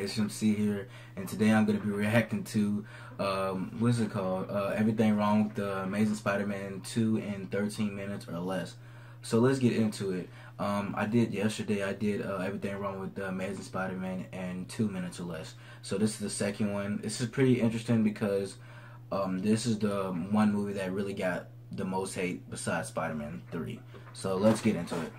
HMC here, and today I'm going to be reacting to, what's it called? Everything Wrong with the Amazing Spider-Man 2 in 13 minutes or less. So let's get into it. I did Everything Wrong with the Amazing Spider-Man in 2 minutes or less. So this is the second one. This is pretty interesting because this is the one movie that really got the most hate besides Spider-Man 3. So let's get into it.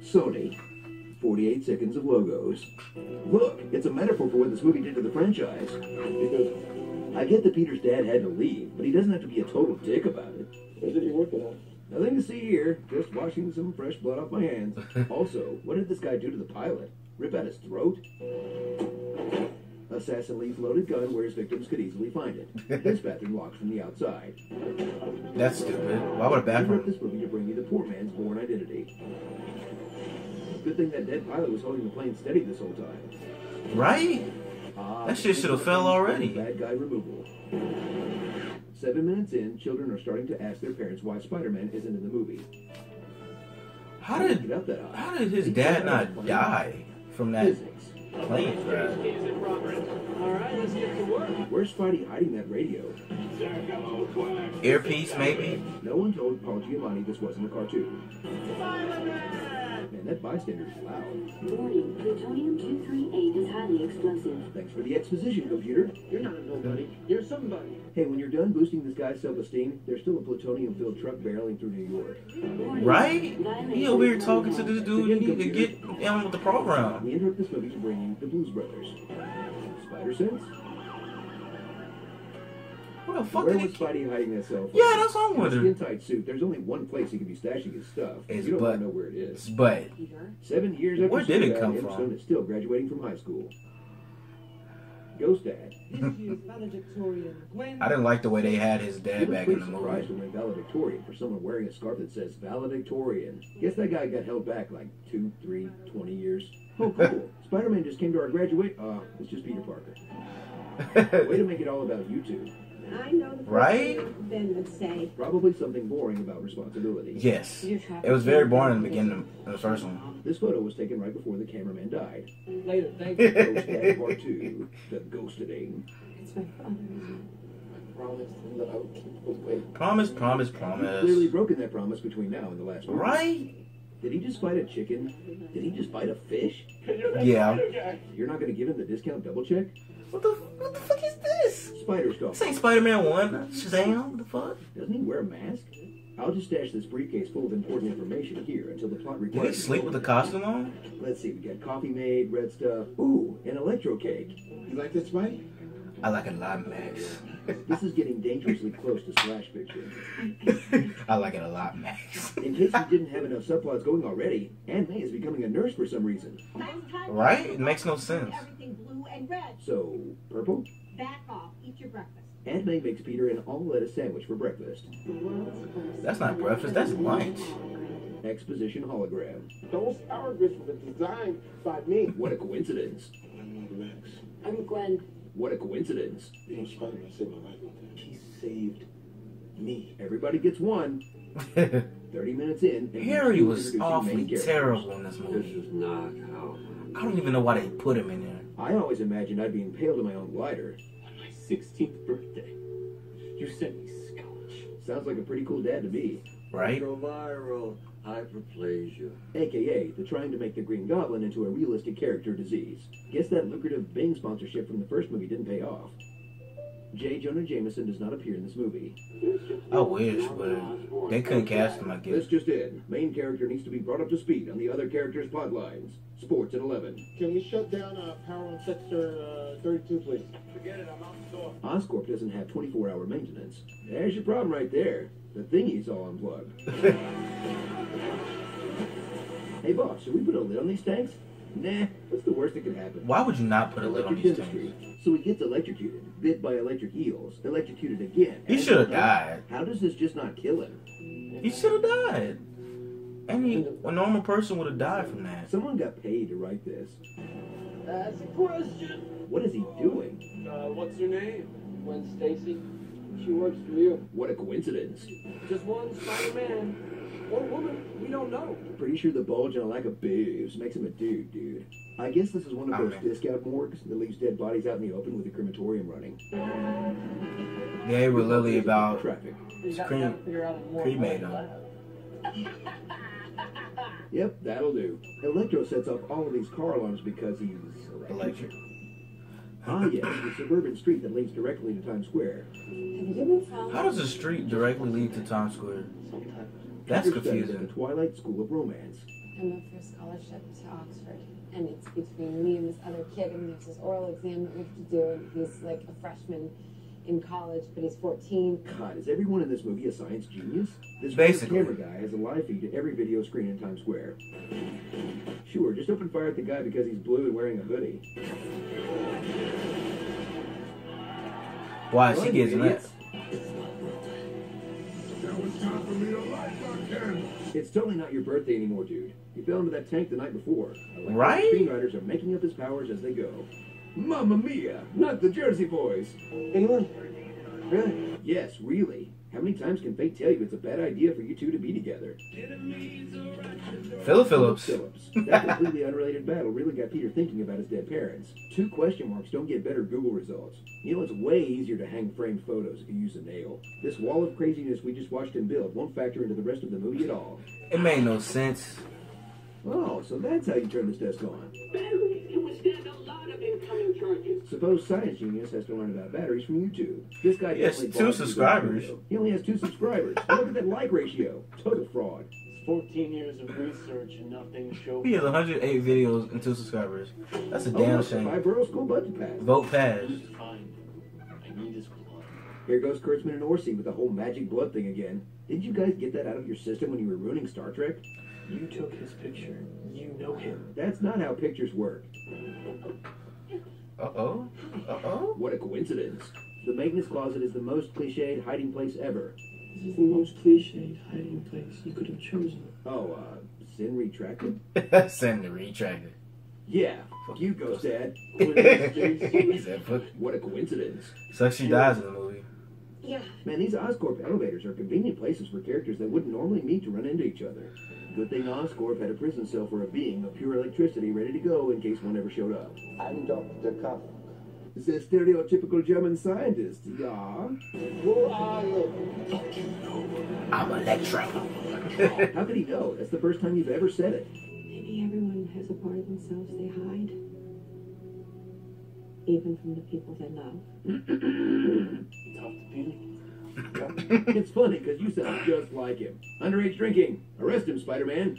Sony. 48 seconds of logos. Look, it's a metaphor for what this movie did to the franchise. Because I get that Peter's dad had to leave, but he doesn't have to be a total dick about it. What are you working on? Nothing to see here. Just washing some fresh blood off my hands. Also, what did this guy do to the pilot? Rip out his throat? Assassin leaves loaded gun where his victims could easily find it. This bathroom locked from the outside. That's stupid. Why would a He bathroom? wrote this movie to bring you the poor man's born identity. Good thing that dead pilot was holding the plane steady this whole time. Right? That shit should have fell already. Bad guy removal. 7 minutes in, children are starting to ask their parents why Spider-Man isn't in the movie. How did his dad not die from that Physics. plane crash? Alright, let's get to work. Where's Spidey hiding that radio? Earpiece, maybe? No one told Paul Giamatti this wasn't a cartoon. Man, that bystander is loud. Warning, plutonium-238 is highly explosive. Thanks for the exposition, computer. You're not a nobody. You're somebody. Hey, when you're done boosting this guy's self-esteem, there's still a plutonium-filled truck barreling through New York. Warning, Right? violation He over here of talking to this dude. You need to get in with the program. We interrupt this movie to bring you the Blues Brothers. Spider-Sense? What the fuck Where did was he... Spidey hiding that cell phone? Yeah, that's what I'm In a wondering. skin-tight suit, there's only one place he could be stashing his stuff. His You don't want butt. to know where it is. But 7 years after Where did it Superbad, come Emma from? Stone is still graduating from high school. Ghost Dad. I didn't like the way they had his He dad was back in pretty the surprised movie. when valedictorian for someone wearing a scarf that says valedictorian. Guess that guy got held back like 2, 3, 20 years. Oh, cool. Spider-Man just came to our graduate. It's just Peter Parker. Way to make it all about you two. I know the Right? Ben would say. Probably something boring about responsibility. Yes. It was very boring in the beginning of the first one. This photo was taken right before the cameraman died. Later, thank you. Ghost Dad Part 2, The Ghosting. It's my father. I promised him that I would keep away. Promise, promise, You've clearly promise. broken that promise between now and the last movie. Right? Did he just fight a chicken? Did he just fight a fish? Yeah. You're not going to give him the discount double check? What the fuck is this? Spider stuff. This ain't Spider-Man 1. Shazam? What the fuck? Doesn't he wear a mask? I'll just stash this briefcase full of important information here until the plot requires. Did he sleep with the costume on? Let's see, we got coffee made, red stuff. Ooh, an electro cake. You like this, Spidey? I like a lot, Max. This is getting dangerously close to slash fiction. I like it a lot, Max. In case you didn't have enough subplots going already, Aunt May is becoming a nurse for some reason. Right? It makes no sense. Everything blue and red. So, purple? Back off. Eat your breakfast. Aunt May makes Peter an all-lettuce sandwich for breakfast. That's not breakfast, that's lunch. Exposition hologram. Those arrogance were designed by me. What a coincidence. Max. I'm Gwen. What a coincidence. You know, Spider-Man saved my life. He saved me. Everybody gets one. 30 minutes in. and Harry he's was introducing awfully main characters. terrible in this This movie. is not how. I don't even know why they put him in there. I always imagined I'd be impaled in my own glider. On my 16th birthday, you sent me scotch. Sounds like a pretty cool dad to me. Right? Retroviral hyperplasia. AKA, the trying to make the Green Goblin into a realistic character disease. Guess that lucrative Bing sponsorship from the first movie didn't pay off. J. Jonah Jameson does not appear in this movie. I wish, but they couldn't cast him, I That's guess. just it. Main character needs to be brought up to speed on the other characters' plot lines. Sports at 11. Can we shut down power on sector 32, please? Forget it, I'm out the door. Oscorp doesn't have 24-hour maintenance. There's your problem right there. The thingy's all unplugged. Hey, boss, should we put a lid on these tanks? Nah, what's the worst that could happen? Why would you not put a lid on Electric these dentistry. things? So he gets electrocuted, bit by electric eels, electrocuted again. He and should have again. died. How does this just not kill him? He should have died. A normal person would have died from that. Someone got paid to write this. Ask a question. What is he doing? What's your name? Gwen Stacy. She works for you. What a coincidence. Just one Spider-Man. Or woman. We don't know. Pretty sure the bulge and a lack of boobs makes him a dude. I guess this is one of those man. discount morgues that leaves dead bodies out in the open with the crematorium running. They were literally about traffic. cremate them. Yep, that'll do. Electro sets off all of these car alarms because he's Electric. Ah, yes, the suburban street that leads directly to Times Square. How does a street directly lead to Times Square? That's Peter studies at confusing. the Twilight School of Romance. I'm up for a scholarship to Oxford, and it's between me and this other kid, and there's this oral exam that we have to do, and he's like a freshman in college, but he's 14. God, is everyone in this movie a science genius? This Basically. camera guy has a live feed to every video screen in Times Square. Sure, just open fire at the guy because he's blue and wearing a hoodie. Why she Run, gets idiots. nuts? It's totally not your birthday anymore, dude. You fell into that tank the night before. Electric Right? Screenwriters are making up his powers as they go. Mamma mia! Not the Jersey Boys! England? Really? Yes, really. How many times can fate tell you it's a bad idea for you two to be together? Philip Phillips. That completely unrelated battle really got Peter thinking about his dead parents. 2 question marks don't get better Google results. You know, it's way easier to hang framed photos if you use a nail. This wall of craziness we just watched him build won't factor into the rest of the movie at all. It made no sense. Oh, so that's how you turn this desk on. Batteries can withstand a lot of incoming charges. Suppose Science Genius has to learn about batteries from YouTube. This guy Yes, definitely 2 bought subscribers. YouTube. He only has 2 subscribers. Look at that like ratio. Total fraud. 14 years of research and nothing to show. He has 108 videos and 2 subscribers. That's a Oh, damn look, the shame. Borough School budget pass. Vote pass. Fine. I need his blood. Here goes Kurtzman and Orsi with the whole magic blood thing again. Didn't you guys get that out of your system when you were ruining Star Trek? You took his picture. You know him. That's not how pictures work. Uh-oh. Uh-oh. What a coincidence. The maintenance closet is the most cliched hiding place ever. This is the most cliched hiding place you could have chosen. Oh, sin retracted? Send the retractor. Yeah, you Ghost Dad. He said, "Fuck." What a coincidence. Sucks she dies in the movie. Yeah. Man, these Oscorp elevators are convenient places for characters that wouldn't normally meet to run into each other. Good thing Oscorp had a prison cell for a being of pure electricity ready to go in case one ever showed up. I'm Dr. Koch. The stereotypical German scientist, yeah. Who are you? I'm Electro. How could he know? That's the first time you've ever said it. Maybe everyone has a part of themselves they hide. Even from the people they love. Tough to beat. It's funny because you sound just like him. Underage drinking. Arrest him, Spider-Man.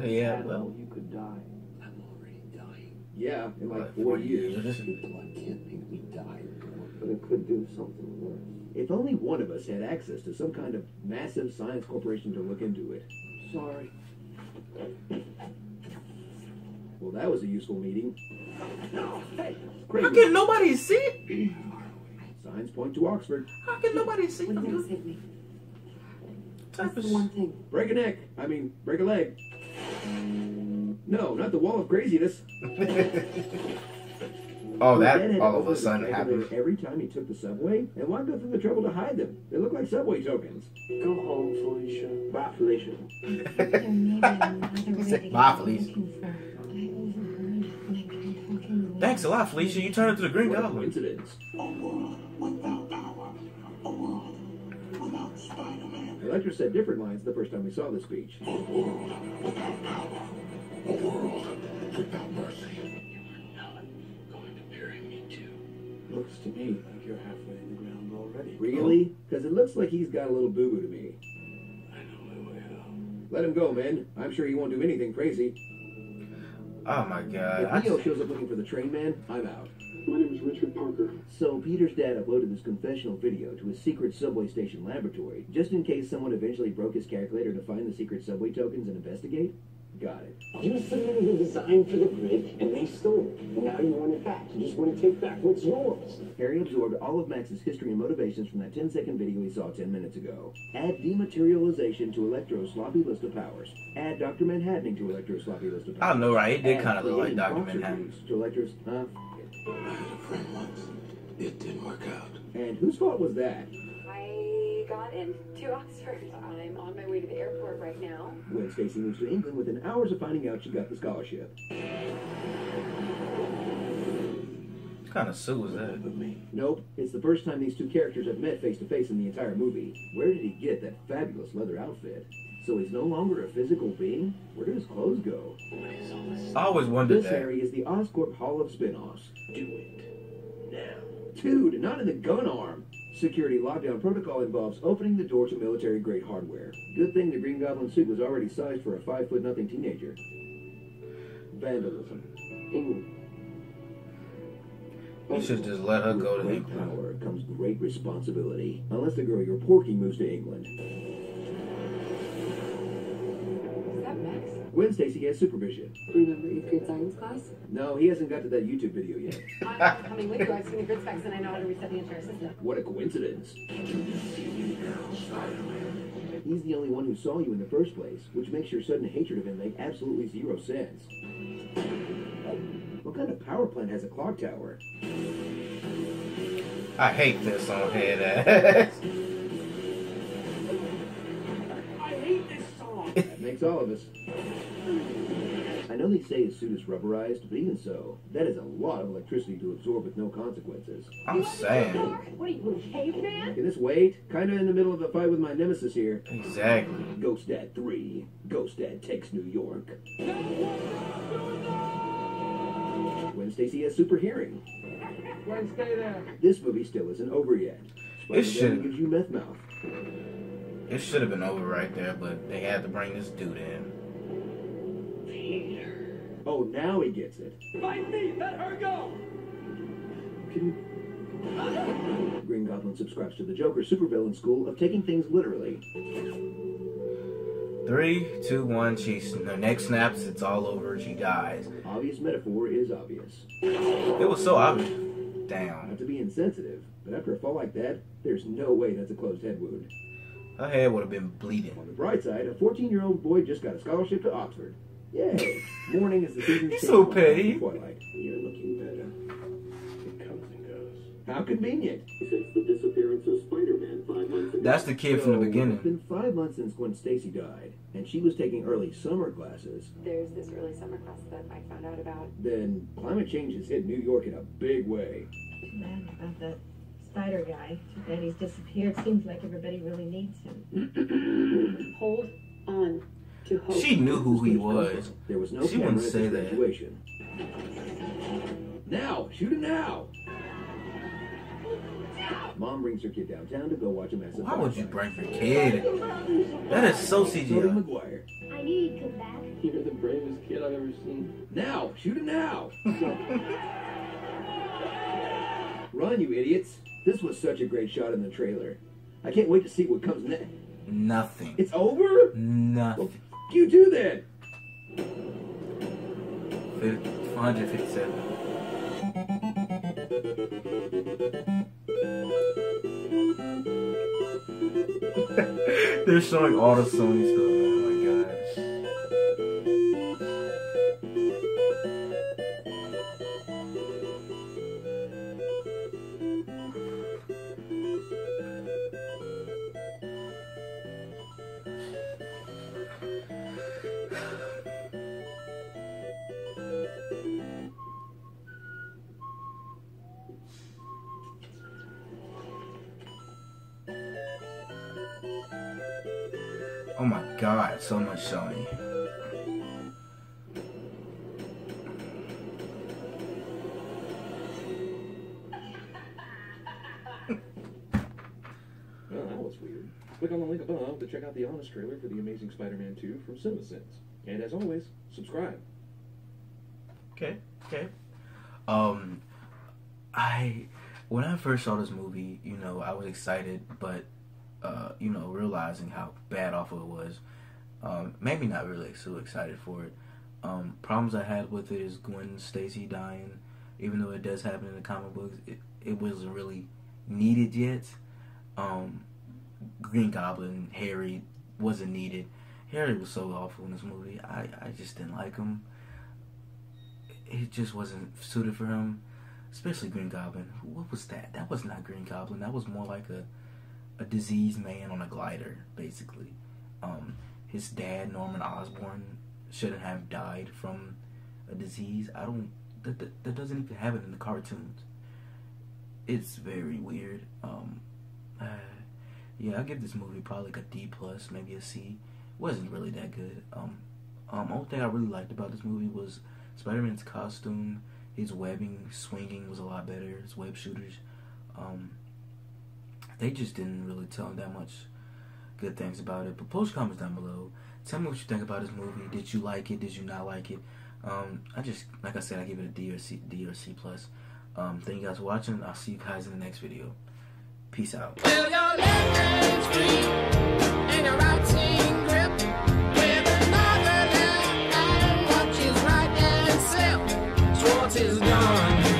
Yeah, well. You could die. I'm already dying. Yeah, in like 4 years. Blood can't make me die. But it could do something worse. If only one of us had access to some kind of massive science corporation to look into it. Sorry. Well, that was a useful meeting. Hey, How great. can nobody see it? Signs point to Oxford. How can nobody see One thing's it? hit me. Type That's of the one thing. Break a neck. I mean, break a leg. No, not the wall of craziness. Oh, The that deadhead all of a opened sudden the happened. elevator every time he took the subway, and why go through the trouble to hide them? They look like subway tokens. Go home, Felicia. Bye, Felicia. There may be another way to get Bye, what I'm Felicia. looking for. I overheard when I've been talking to Thanks a lot, Felicia. You turned into the Green What a Goblin. coincidence. Electra said different lines the first time we saw the speech. Going to bury me too. Looks to me like you're halfway in the ground already. Really? Because it looks like he's got a little boo-boo to me. I know my way out. Let him go, man. I'm sure he won't do anything crazy. Oh my god. If Neo shows up looking for the train man, I'm out. My name is Richard Parker. So Peter's dad uploaded this confessional video to his secret subway station laboratory, just in case someone eventually broke his calculator to find the secret subway tokens and investigate? Got it. You submitted a design for the grid, and they stole it. And now you want it back. You just want to take back what's yours. Harry absorbed all of Max's history and motivations from that 10-second video he saw 10 minutes ago. Add dematerialization to Electro's sloppy list of powers. Add Dr. Manhattan to Electro's sloppy list of powers. I know, right? It did Add kind of look like creating Dr. boxer Manhattan. briefs to Electro's, I had a friend once. It didn't work out. And whose fault was that? I got into Oxford. I'm on my way to the airport right now. When Stacy moves to England, within hours of finding out she got the scholarship. What kind of suit was that? But me. Nope, it's the first time these two characters have met face to face in the entire movie. Where did he get that fabulous leather outfit? So he's no longer a physical being? Where do his clothes go? What is all this? I always wondered This that. area is the Oscorp Hall of Spin-Offs. Do it. Now. Dude, not in the gun arm. Security lockdown protocol involves opening the door to military-grade hardware. Good thing the Green Goblin suit was already sized for a 5'0" teenager. Vandalism. You should just let her go to With great England. power comes great responsibility. Unless the girl you're porking moves to England. Is that Max? Gwen Stacy has supervision. Remember your grid science class? No, he hasn't got to that YouTube video yet. I'm coming with you. I've seen the grid specs and I know how to reset the entire system. What a coincidence. He's the only one who saw you in the first place, which makes your sudden hatred of him make absolutely zero sense. What kind of power plant has a clock tower? I hate this on head ass. I hate this song. That makes all of us. I know they say his suit is rubberized, but even so, that is a lot of electricity to absorb with no consequences. I'm saying. What are you, a caveman? Can this wait? Kinda in the middle of a fight with my nemesis here. Exactly. Ghost Dad 3. Ghost Dad takes New York. Gwen Stacy has super hearing. Gwen, stay there. This movie still isn't over yet. It Spider-Man should. gives you meth mouth. It should have been over right there, but they had to bring this dude in. Oh, now he gets it. Fight me. Let her go. Green Goblin subscribes to the Joker supervillain school of taking things literally. 3, 2, 1. Her neck snaps. It's all over. She dies. Obvious metaphor is obvious. It was so obvious. Damn. Not to be insensitive, but after a fall like that, there's no way that's a closed head wound. Her head would have been bleeding. On the bright side, a 14-year-old boy just got a scholarship to Oxford. Yay! Mourning is the season's He's change so on petty. Twilight. You're looking better. It comes and goes. How convenient. Since the disappearance of Spider-Man 5 months ago. That's the kid from the It's beginning. been 5 months since Gwen Stacy died, and she was taking early summer classes. There's this early summer class that I found out about. Then climate change has hit New York in a big way. Too bad about that spider guy. Too bad he's disappeared. Seems like everybody really needs him. Hold on to hope. She knew who he was. There was no She camera wouldn't at say this that. graduation. Now! Shoot him now! Mom brings her kid downtown to go watch a massive Why would you firefight. bring your kid? That is so Tobey CGI. Maguire. I knew you'd come back. You're the bravest kid I've ever seen. Now! Shoot him now! Run, you idiots! This was such a great shot in the trailer. I can't wait to see what comes next. Nothing. It's over? Nothing. Well, f you too then! 157. They're showing all the Sony stuff. Oh my gosh. Oh my god, so much Sony. Well, that was weird. Click on the link above to check out the honest trailer for The Amazing Spider-Man 2 from CinemaSins. And as always, subscribe. Okay. When I first saw this movie, I was excited, but realizing how bad awful it was, made me not really so excited for it. Problems I had with it is Gwen Stacy dying, even though it does happen in the comic books, it wasn't really needed yet. Green Goblin, Harry wasn't needed. Harry was so awful in this movie. I just didn't like him. It just wasn't suited for him. especially Green Goblin. What was that? That was not Green Goblin. That was more like a diseased man on a glider, basically. His dad, Norman Osborn, shouldn't have died from a disease. That doesn't even happen in the cartoons. It's very weird. Yeah, I give this movie probably like a D+, maybe a C. Wasn't really that good. Only thing I really liked about this movie was Spider-Man's costume. His webbing, swinging was a lot better. His web shooters. They just didn't really tell him that much good things about it. But post comments down below. Tell me what you think about this movie. Did you like it? Did you not like it? Like I said, I give it a D or C+. Thank you guys for watching. I'll see you guys in the next video. Peace out. Till your left hand's free and your right hand grip with another left hand watches right hand slip. Schwartz is gone.